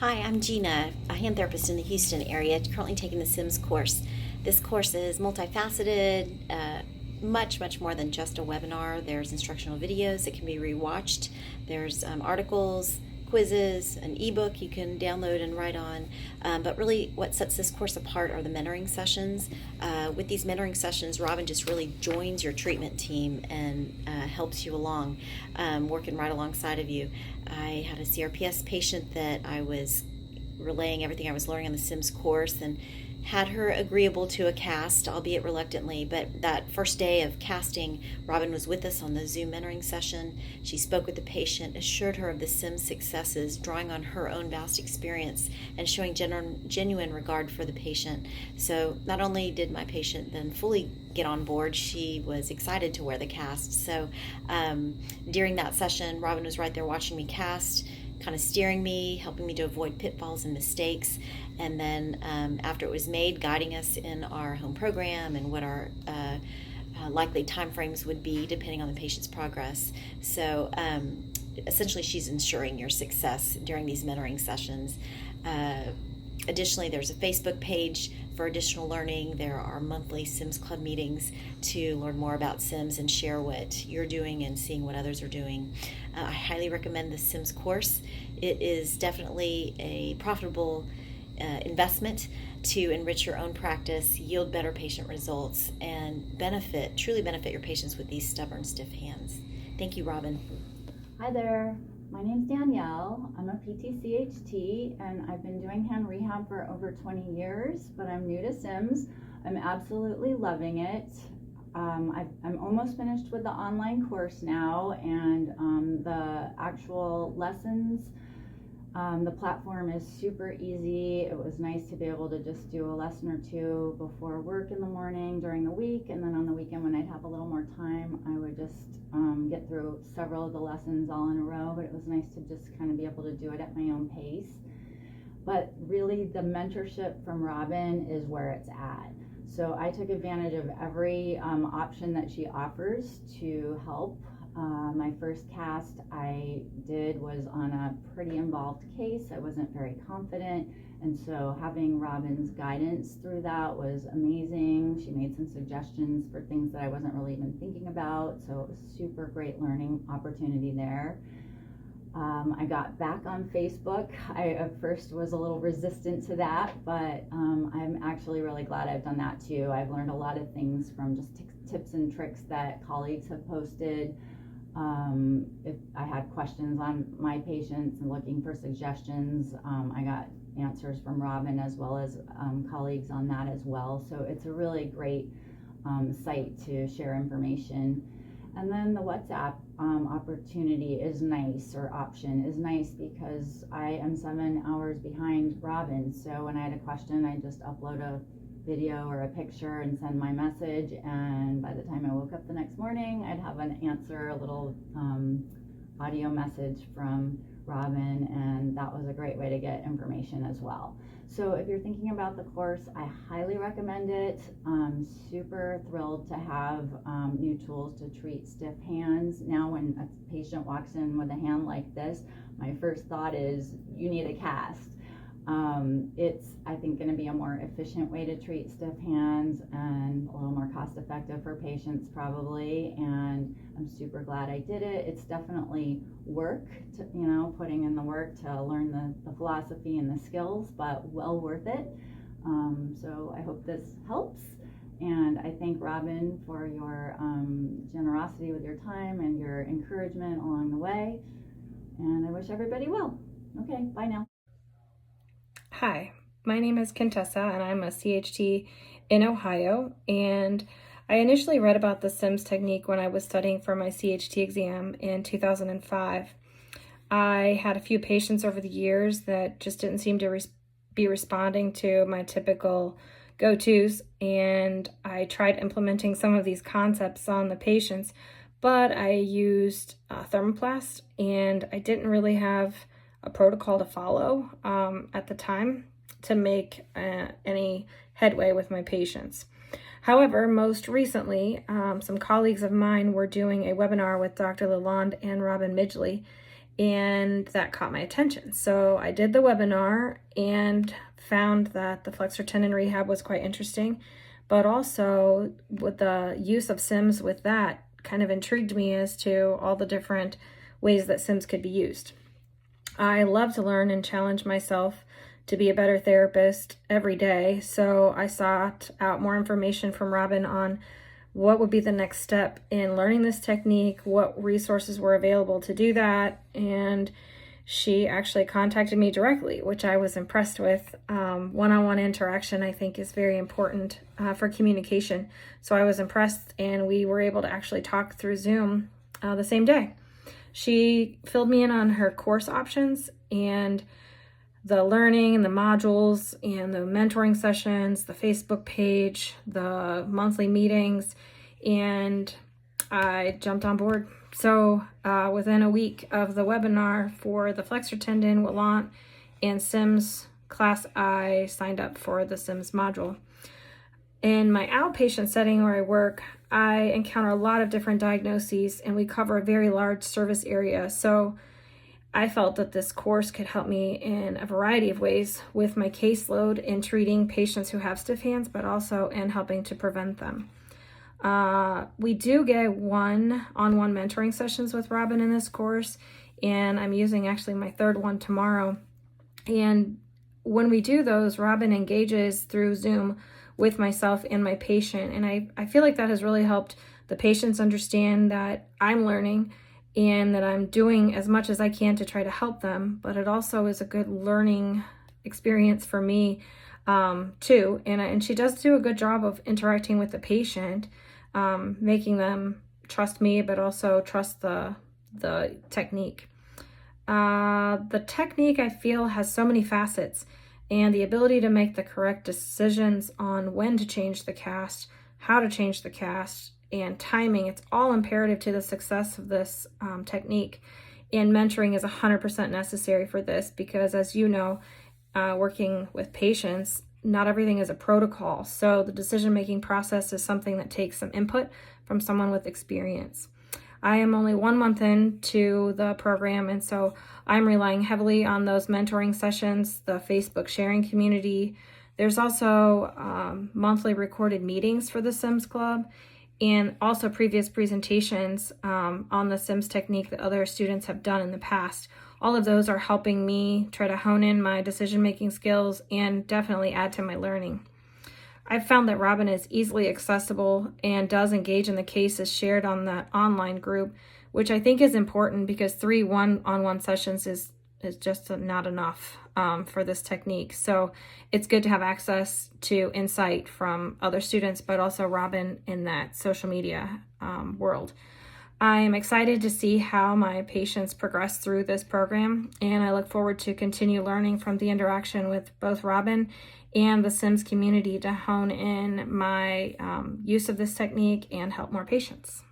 Hi, I'm Gina, a hand therapist in the Houston area, currently taking the CMMS course. This course is multifaceted, much more than just a webinar. There's instructional videos that can be rewatched. There's articles, quizzes, an ebook you can download and write on. But really, what sets this course apart are the mentoring sessions. With these mentoring sessions, Robin just really joins your treatment team and helps you along, working right alongside of you. I had a CRPS patient that I was relaying everything I was learning on the CMMS course and had her agreeable to a cast, albeit reluctantly. But that first day of casting, Robin was with us on the Zoom mentoring session. She spoke with the patient, assured her of the CMMS successes, drawing on her own vast experience and showing genuine regard for the patient. So not only did my patient then fully get on board, she was excited to wear the cast. So during that session, Robin was right there watching me cast, kind of steering me, helping me to avoid pitfalls and mistakes. And then after it was made, guiding us in our home program and what our likely timeframes would be depending on the patient's progress. So essentially, she's ensuring your success during these mentoring sessions. Additionally, there's a Facebook page for additional learning. There are monthly CMMS Club meetings to learn more about CMMS and share what you're doing and seeing what others are doing. I highly recommend the CMMS course. It is definitely a profitable investment to enrich your own practice, yield better patient results, and truly benefit your patients with these stubborn, stiff hands. Thank you, Robin. Hi there, my name's Danielle. I'm a PT-CHT and I've been doing hand rehab for over 20 years, but I'm new to CMMS. I'm absolutely loving it. I'm almost finished with the online course now, and the actual lessons, the platform is super easy. It was nice to be able to just do a lesson or two before work in the morning during the week, and then on the weekend when I'd have a little more time, I would just get through several of the lessons all in a row. But it was nice to just kind of be able to do it at my own pace. But really, the mentorship from Robin is where it's at. So I took advantage of every option that she offers to help. My first cast I did was on a pretty involved case. I wasn't very confident, and so having Robin's guidance through that was amazing. She made some suggestions for things that I wasn't really even thinking about, so it was super great learning opportunity there. I got back on Facebook. I at first was a little resistant to that, but I'm actually really glad I've done that too. I've learned a lot of things from just tips and tricks that colleagues have posted. If I had questions on my patients and looking for suggestions, I got answers from Robin as well as colleagues on that as well. So it's a really great site to share information. And then the WhatsApp opportunity is nice, or option is nice, because I am 7 hours behind Robin. So when I had a question, I just upload a video or a picture and send my message, and by the time I woke up the next morning, I'd have an answer, a little audio message from Robin, and that was a great way to get information as well. So if you're thinking about the course, I highly recommend it. I'm super thrilled to have new tools to treat stiff hands. Now when a patient walks in with a hand like this, my first thought is, you need a cast. It's, I think, going to be a more efficient way to treat stiff hands and a little more cost effective for patients probably, and I'm super glad I did it. It's definitely work, to, putting in the work to learn the philosophy and the skills, but well worth it. So I hope this helps, and I thank Robin for your generosity with your time and your encouragement along the way, and I wish everybody well. Okay, bye now. Hi, my name is Contessa and I'm a CHT in Ohio, and I initially read about the CMMS technique when I was studying for my CHT exam in 2005. I had a few patients over the years that just didn't seem to be responding to my typical go-tos, and I tried implementing some of these concepts on the patients, but I used thermoplast, and I didn't really have a protocol to follow at the time to make any headway with my patients. However, most recently, some colleagues of mine were doing a webinar with Dr. Lalonde and Robin Midgley, and that caught my attention. So I did the webinar and found that the flexor tendon rehab was quite interesting, but also with the use of Sims with that kind of intrigued me as to all the different ways that Sims could be used. I love to learn and challenge myself to be a better therapist every day, so I sought out more information from Robin on what would be the next step in learning this technique, what resources were available to do that, and she actually contacted me directly, which I was impressed with. One-on-one interaction, I think, is very important for communication, so I was impressed, and we were able to actually talk through Zoom the same day. She filled me in on her course options and the learning and the modules and the mentoring sessions, the Facebook page, the monthly meetings, and I jumped on board. So within a week of the webinar for the flexor tendon, Wallant, and Sims class, I signed up for the Sims module. In my outpatient setting where I work, I encounter a lot of different diagnoses, and we cover a very large service area. So I felt that this course could help me in a variety of ways with my caseload in treating patients who have stiff hands, but also in helping to prevent them. We do get one-on-one mentoring sessions with Robin in this course, and I'm using actually my third one tomorrow. And when we do those, Robin engages through Zoom with myself and my patient, and I feel like that has really helped the patients understand that I'm learning and that I'm doing as much as I can to try to help them, but it also is a good learning experience for me too. And she does do a good job of interacting with the patient, making them trust me, but also trust the technique. The technique, I feel, has so many facets, and the ability to make the correct decisions on when to change the cast, how to change the cast, and timing, it's all imperative to the success of this technique. And mentoring is 100% necessary for this because, as you know, working with patients, not everything is a protocol. So the decision-making process is something that takes some input from someone with experience. I am only 1 month into the program, and so I'm relying heavily on those mentoring sessions, the Facebook sharing community. There's also monthly recorded meetings for the Sims Club, and also previous presentations on the Sims technique that other students have done in the past. All of those are helping me try to hone in my decision-making skills and definitely add to my learning. I've found that Robin is easily accessible and does engage in the cases shared on that online group, which I think is important because 3 one-on-one sessions is just not enough for this technique. So it's good to have access to insight from other students, but also Robin in that social media world. I'm excited to see how my patients progress through this program, and I look forward to continue learning from the interaction with both Robin and the Sims community to hone in my use of this technique and help more patients.